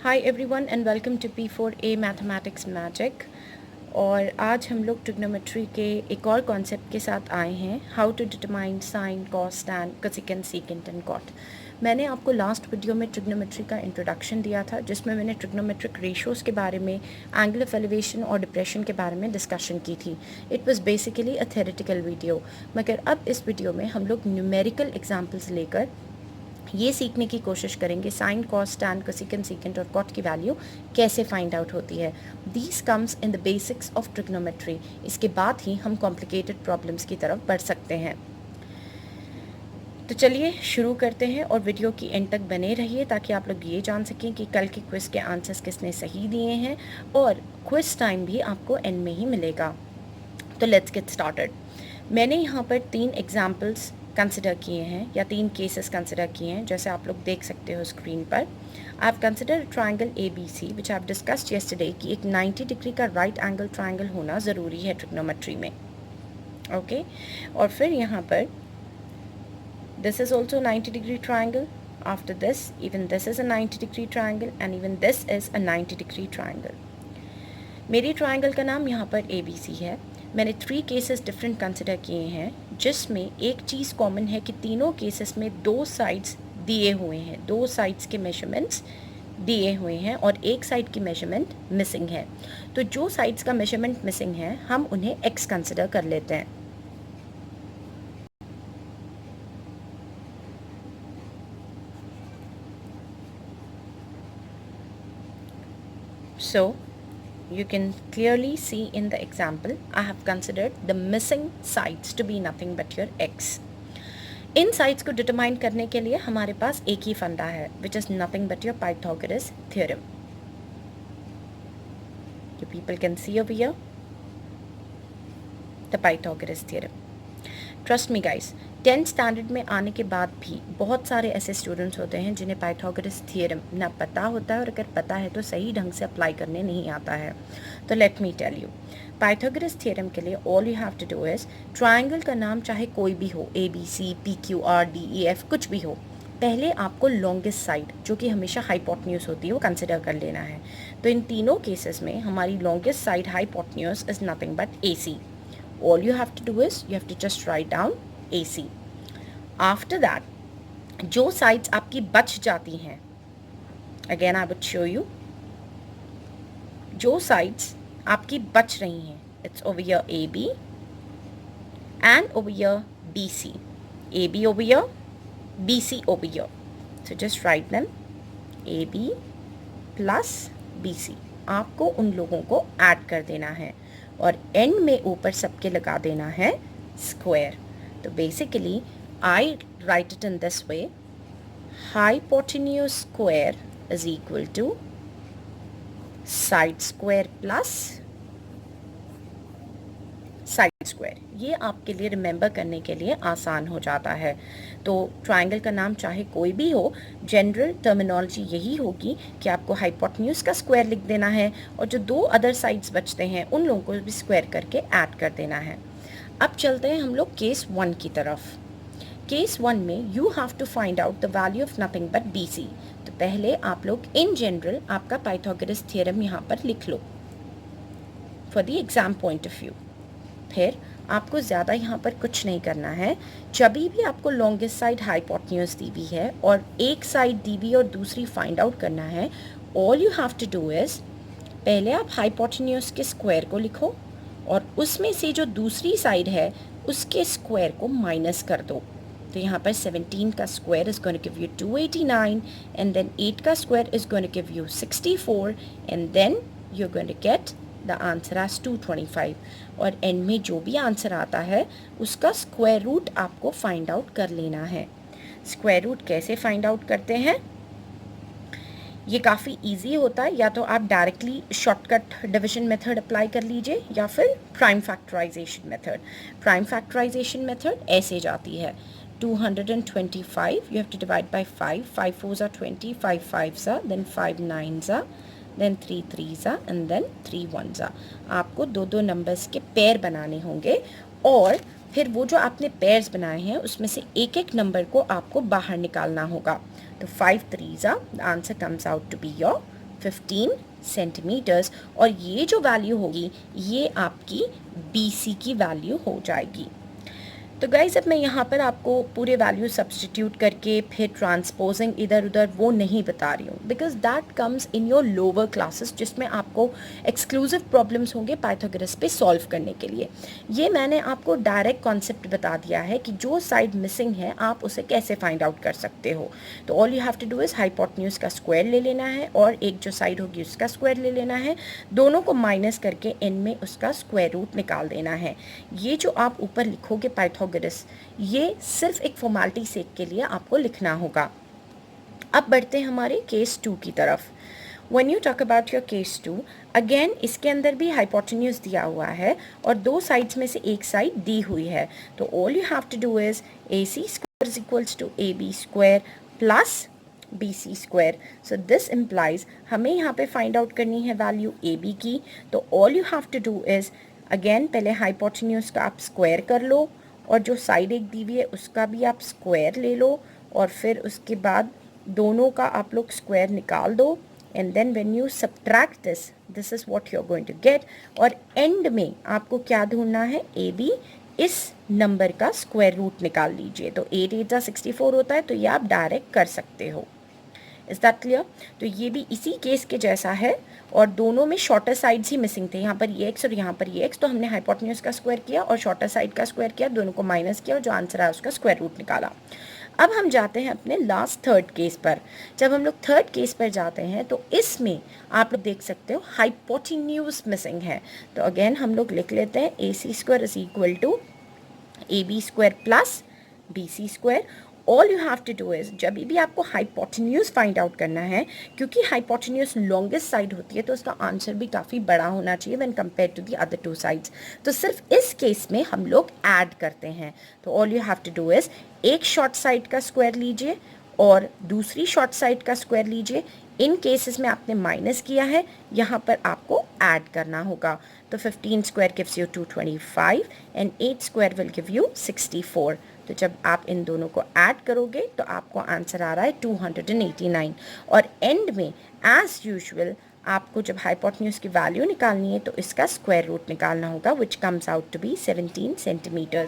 Hi everyone and welcome to P4A mathematics magic. और आज हम लोग ट्रिग्नोमेट्री के एक और कॉन्सेप्ट के साथ आए हैं, how to determine sine, cos, tan, cosecant, secant and cot. मैंने आपको लास्ट वीडियो में ट्रिग्नोमेट्री का इंट्रोडक्शन दिया था, जिसमें मैंने ट्रिग्नोमेट्रिक रेशियोज़ के बारे में, एंगल ऑफ एलिवेशन और डिप्रेशन के बारे में डिस्कशन की थी। It was basically a theoretical video, मगर अब इस वीडियो में हम लोग न्यूमेरिकल एग्जांपल्स लेकर ये सीखने की कोशिश करेंगे sine, cos, tan, cosecant, secant और कॉट की वैल्यू कैसे फाइंड आउट होती है। These comes in the basics of trigonometry. इसके बाद ही हम कॉम्प्लिकेटेड प्रॉब्लम्स की तरफ बढ़ सकते हैं। तो चलिए शुरू करते हैं और वीडियो की एंड तक बने रहिए ताकि आप लोग ये जान सकें कि कल के क्विज़ के आंसर्स किसने सही दिए हैं, और क्विज़ टाइम भी आपको एंड में ही मिलेगा। तो लेट्स गेट स्टार्टेड। मैंने यहाँ पर 3 एग्जाम्पल्स कंसिडर किए हैं या 3 केसेस कंसिडर किए हैं, जैसे आप लोग देख सकते हो स्क्रीन पर। I have consider triangle ABC which I have discussed yesterday कि एक 90 डिग्री का राइट एंगल ट्राइंगल होना ज़रूरी है ट्रिग्नोमेट्री में। ओके और फिर यहाँ पर this is also 90 degree triangle. After this even this is a 90 degree triangle and even this is a 90 degree triangle. मेरी ट्राइंगल का नाम यहाँ पर ABC है। मैंने 3 केसेस डिफरेंट कंसिडर किए हैं, जिसमें एक चीज़ कॉमन है कि तीनों केसेस में 2 साइड्स दिए हुए हैं, 2 साइड्स के मेजरमेंट्स दिए हुए हैं और एक साइड की मेजरमेंट मिसिंग है। तो जो साइड्स का मेजरमेंट मिसिंग है हम उन्हें x कंसिडर कर लेते हैं। So you can clearly see in the example I have considered the missing sides to be nothing but your x. In sides को डिटरमाइन करने के लिए हमारे पास एक ही फंडा है, which is nothing but your Pythagoras theorem. You people can see over here the Pythagoras theorem. Trust me guys, 10th standard में आने के बाद भी बहुत सारे ऐसे स्टूडेंट्स होते हैं जिन्हें पाइथागोरस थ्योरम ना पता होता है, और अगर पता है तो सही ढंग से अप्लाई करने नहीं आता है। तो let me tell you, Pythagoras theorem के लिए all you have to do is, triangle का नाम चाहे कोई भी हो, ABC, PQR, DEF, कुछ भी हो, पहले आपको लॉन्गेस्ट साइड, जो कि हमेशा हाइपोटेन्यूज होती है, वो कंसिडर कर लेना है। तो इन तीनों केसेस में हमारी longest side hypotenuse is nothing but AC. All you have to do is you have to just write down AC. After that, जो साइड्स आपकी बच जाती हैं, again I would show you, जो साइड्स आपकी बच रही हैं, it's over here AB and over here BC. AB over here, BC over here. So just write them AB plus BC. आपको उन लोगों को ऐड कर देना है और एंड में ऊपर सबके लगा देना है स्क्वायर। तो basically I write it in this way, hypotenuse square is equal to side square plus side square. ये आपके लिए रिमेंबर करने के लिए आसान हो जाता है। तो ट्राइंगल का नाम चाहे कोई भी हो, जनरल टर्मिनोलॉजी यही होगी कि आपको हाइपोटेन्यूज का स्क्वायर लिख देना है और जो 2 अदर साइड्स बचते हैं उन लोगों को भी स्क्वायर करके ऐड कर देना है। अब चलते हैं हम लोग केस 1 की तरफ। केस 1 में you have to find out the value of nothing but BC। तो पहले आप लोग इन जनरल आपका पाइथागोरस थ्योरम यहाँ पर लिख लो for the exam point of view. फिर आपको ज़्यादा यहाँ पर कुछ नहीं करना है। जब भी आपको लॉन्गेस्ट साइड हाइपोटेन्यूज दी हुई है और एक साइड दी हुई और दूसरी फाइंड आउट करना है, all you have to do is, पहले आप हाइपोटेन्यूज के स्क्वायर को लिखो और उसमें से जो दूसरी साइड है उसके स्क्वायर को माइनस कर दो। तो यहाँ पर 17 का square is going to give you 289 and then 8 का square is going to give you 64 and then you are going to get the answer as 225। और एंड में जो भी आंसर आता है उसका स्क्वायर रूट आपको फाइंड आउट कर लेना है। स्क्वायर रूट कैसे फाइंड आउट करते हैं, ये काफ़ी इजी होता है। या तो आप directly shortcut division method apply कर लीजिए या फिर prime factorisation method. Prime factorisation method ऐसे जाती है, 225 you have to divide by 5, 5 4s are 20, 5 5s are, then 5 9s are, then 3 3s are and then 3 1s are। आपको 2 नंबर्स के pair बनाने होंगे और फिर वो जो आपने पेयर्स बनाए हैं उसमें से एक एक नंबर को आपको बाहर निकालना होगा। तो 5 3s are, the answer comes out to be your 15 centimetres, और ये जो वैल्यू होगी ये आपकी BC की वैल्यू हो जाएगी। तो गाइज़ अब मैं यहाँ पर आपको पूरे वैल्यू सब्सटीट्यूट करके फिर ट्रांसपोजिंग इधर उधर वो नहीं बता रही हूँ, because that comes in your lower classes, जिसमें आपको एक्सक्लूसिव प्रॉब्लम्स होंगे पाइथागोरस पे सॉल्व करने के लिए। ये मैंने आपको डायरेक्ट कॉन्सेप्ट बता दिया है कि जो साइड मिसिंग है आप उसे कैसे फाइंड आउट कर सकते हो। तो all you have to do is hypotenuse का स्क्वायर ले लेना है और एक जो साइड होगी उसका स्क्वायर ले लेना है, दोनों को माइनस करके एन में उसका स्क्वायर रूट निकाल देना है। ये जो आप ऊपर लिखोगे पाइथागोरस, ये सिर्फ एक फॉर्मेलिटी सेक के लिए आपको लिखना होगा। अब बढ़ते हैं हमारे केस 2 की तरफ। When you talk about your case 2, again इसके अंदर भी हाइपोटेन्यूज दिया हुआ है और दो साइड्स में से एक साइड दी हुई है। तो all you have to do is AC square is equals to AB square plus BC square. So this implies हमें यहाँ पे फाइंड आउट करनी है वैल्यू AB की। तो all you have to do is again पहले हाइपोटेन्यूज का आप स्क्वायर कर लो और जो साइड एक दी हुई है उसका भी आप स्क्वायर ले लो और फिर उसके बाद दोनों का आप लोग स्क्वायर निकाल दो, and then when you subtract this is what you are going to get. और एंड में आपको क्या ढूंढना है, AB इस नंबर का स्क्वायर रूट निकाल लीजिए। तो 8 8 64 होता है, तो ये आप डायरेक्ट कर सकते हो। Is that clear? तो ये भी इसी केस के जैसा है और दोनों में शॉर्टर साइड्स ही मिसिंग थे, यहाँ पर ये एक्स और यहाँ पर ये एक्स। तो हमने हाइपोटेन्यूज का स्क्वायर किया और शॉर्टर साइड का स्क्वायर किया, दोनों को माइनस किया और जो आंसर आया उसका स्क्वायर रूट निकाला। अब हम जाते हैं अपने लास्ट थर्ड केस पर। जब हम लोग थर्ड केस पर जाते हैं तो इसमें आप लोग देख सकते हो हाइपोटेन्यूज मिसिंग है। तो अगेन हम लोग लिख लेते हैं AC square is equal to AB square plus BC square. All you have to do is जब भी आपको हाइपोटेन्यूज फाइंड आउट करना है, क्योंकि हाइपोटेन्यूज लॉन्गेस्ट साइड होती है तो उसका आंसर भी काफ़ी बड़ा होना चाहिए when compare to the other two sides. तो सिर्फ इस केस में हम लोग ऐड करते हैं। तो all you have to do is एक शॉर्ट साइड का स्क्वायर लीजिए और दूसरी शॉर्ट साइड का स्क्वायर लीजिए। इन केसेस में आपने माइनस किया है, यहाँ पर आपको ऐड करना होगा। तो 15 square gives you 225 and 8 square will give you 64। तो जब आप इन दोनों को ऐड करोगे तो आपको आंसर आ रहा है 289। और एंड में एज यूजुअल आपको जब हाइपोटेन्यूज की वैल्यू निकालनी है तो इसका स्क्वायर रूट निकालना होगा, which comes out to be 17 centimetre.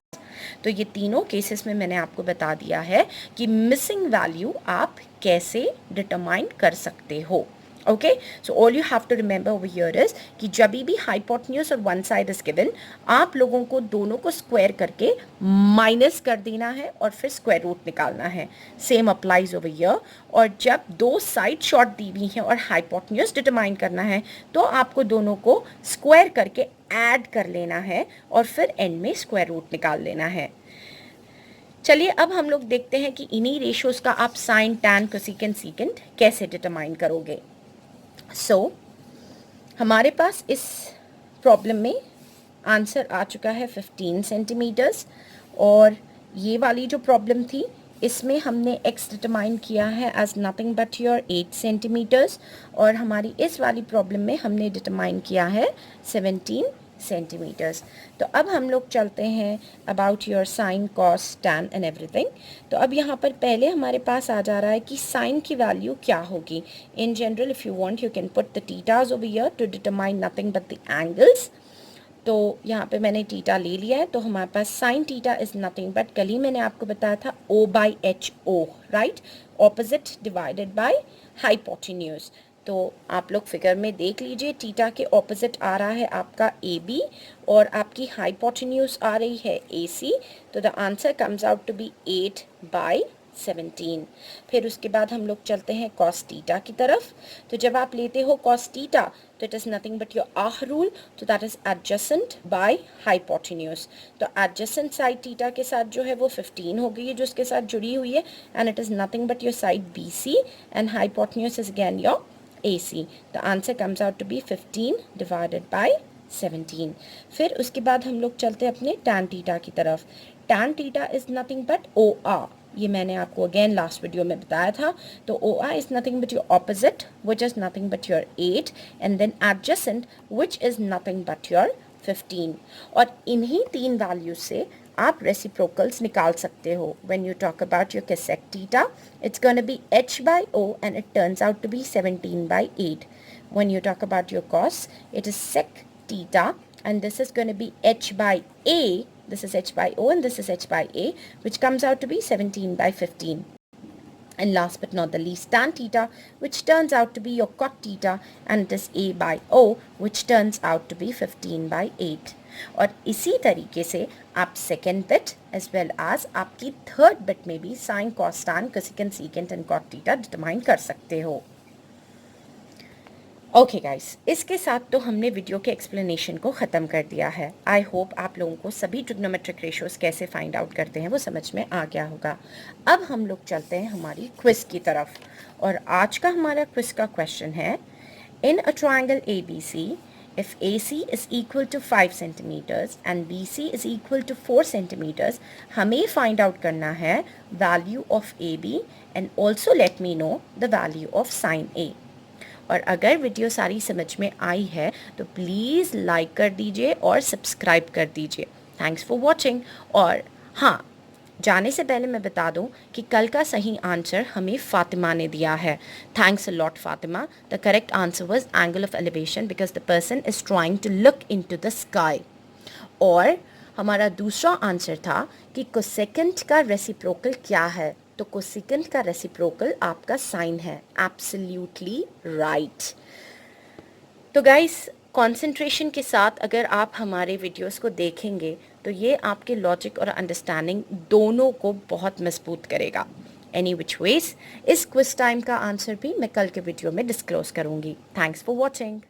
तो ये तीनों केसेस में मैंने आपको बता दिया है कि मिसिंग वैल्यू आप कैसे डिटरमाइन कर सकते हो। Okay, so all you have to remember over here is कि जब भी हाइपोटेन्यूज और वन साइड इज गिवन, आप लोगों को दोनों को स्क्वायर करके माइनस कर देना है और फिर स्क्वायर रूट निकालना है। Same applies over here. और जब दो साइड शॉर्ट दी हुई हैं और हाइपोटेन्यूज डिटरमाइन करना है तो आपको दोनों को स्क्वायर करके ऐड कर लेना है और फिर एंड में स्क्वायर रूट निकाल लेना है। चलिए अब हम लोग देखते हैं कि इन्हीं रेशियोज का आप साइन, टैन, कोसेकेंट, सीकेंट कैसे डिटरमाइन करोगे। सो हमारे पास इस प्रॉब्लम में आंसर आ चुका है 15 सेंटीमीटर्स, और ये वाली जो प्रॉब्लम थी इसमें हमने x डिटरमाइन किया है as nothing but your 8 centimetres, और हमारी इस वाली प्रॉब्लम में हमने डिटरमाइन किया है 17 सेंटीमीटर्स। तो अब हम लोग चलते हैं about your sine, cos, tan and everything. तो अब यहाँ पर पहले हमारे पास आ जा रहा है कि साइन की वैल्यू क्या होगी। In general if you want you can put the thetas over here to determine nothing but the angles. तो यहाँ पे मैंने थीटा ले लिया है, तो हमारे पास sine theta is nothing but, कल ही मैंने आपको बताया था O/HO, right, opposite divided by hypotenuse. तो आप लोग फिगर में देख लीजिए, थीटा के ऑपोजिट आ रहा है आपका AB और आपकी हाइपोटेन्यूज आ रही है AC। तो the answer comes out to be 8/17। फिर उसके बाद हम लोग चलते हैं कॉस थीटा की तरफ। तो जब आप लेते हो कॉस थीटा तो it is nothing but your ah rule, तो that is adjacent by hypotenuse. तो एडजेसेंट साइड थीटा के साथ जो है वो 15 हो गई है जो उसके साथ जुड़ी हुई है, and it is nothing but your side BC and hypotenuse is again your AC. The answer comes out to be 15 divided by 17. फिर उसके बाद हम लोग चलते हैं अपने tan थीटा की तरफ। tan theta is nothing but OR, ये मैंने आपको अगेन लास्ट वीडियो में बताया था। तो OR is nothing but your opposite which is nothing but your 8 and then adjacent which is nothing but your 15। और इन्हीं तीन वैल्यूज से आप रेसिप्रोकल्स निकाल सकते हो. When you talk about your cosec theta, it's going to be h by o and it turns out to be 17/8. When you talk about your cos, it is sec theta and this is going to be h by a. This is h by o and this is h by a, which comes out to be 17/15. And last but not the least, tan theta, which turns out to be your cot theta, and it is a by o, which turns out to be 15/8. और इसी तरीके से आप second bit as well as आपकी third bit में भी sine cos tan cosecant secant and cot theta determine कर सकते हो. ओके गाइस, इसके साथ तो हमने वीडियो के एक्सप्लेनेशन को ख़त्म कर दिया है. आई होप आप लोगों को सभी ट्रिग्नोमेट्रिक रेशियोज़ कैसे फाइंड आउट करते हैं वो समझ में आ गया होगा. अब हम लोग चलते हैं हमारी क्विज़ की तरफ. और आज का हमारा क्विज़ का क्वेश्चन है, in a triangle A B C, if AC is equal to 5 centimeters and BC is equal to 4 centimeters, हमें find out करना है value of AB and also let me know the value of sin A. और अगर video सारी समझ में आई है तो प्लीज़ लाइक कर दीजिए और सब्सक्राइब कर दीजिए. Thanks for watching. और हाँ, जाने से पहले मैं बता दूं कि कल का सही आंसर हमें फातिमा ने दिया है. Thanks a lot Fatima. The correct answer was angle of elevation because the person is trying to look into the sky. और हमारा दूसरा आंसर था कि कोसेकेंट का रेसिप्रोकल क्या है. तो कोसेकेंट का रेसिप्रोकल आपका साइन है. Absolutely right. तो गाइस, कंसंट्रेशन के साथ अगर आप हमारे वीडियोस को देखेंगे तो ये आपके लॉजिक और अंडरस्टैंडिंग दोनों को बहुत मजबूत करेगा. एनी विच वेज, इस क्विज टाइम का आंसर भी मैं कल के वीडियो में डिस्क्लोज करूँगी. Thanks for watching.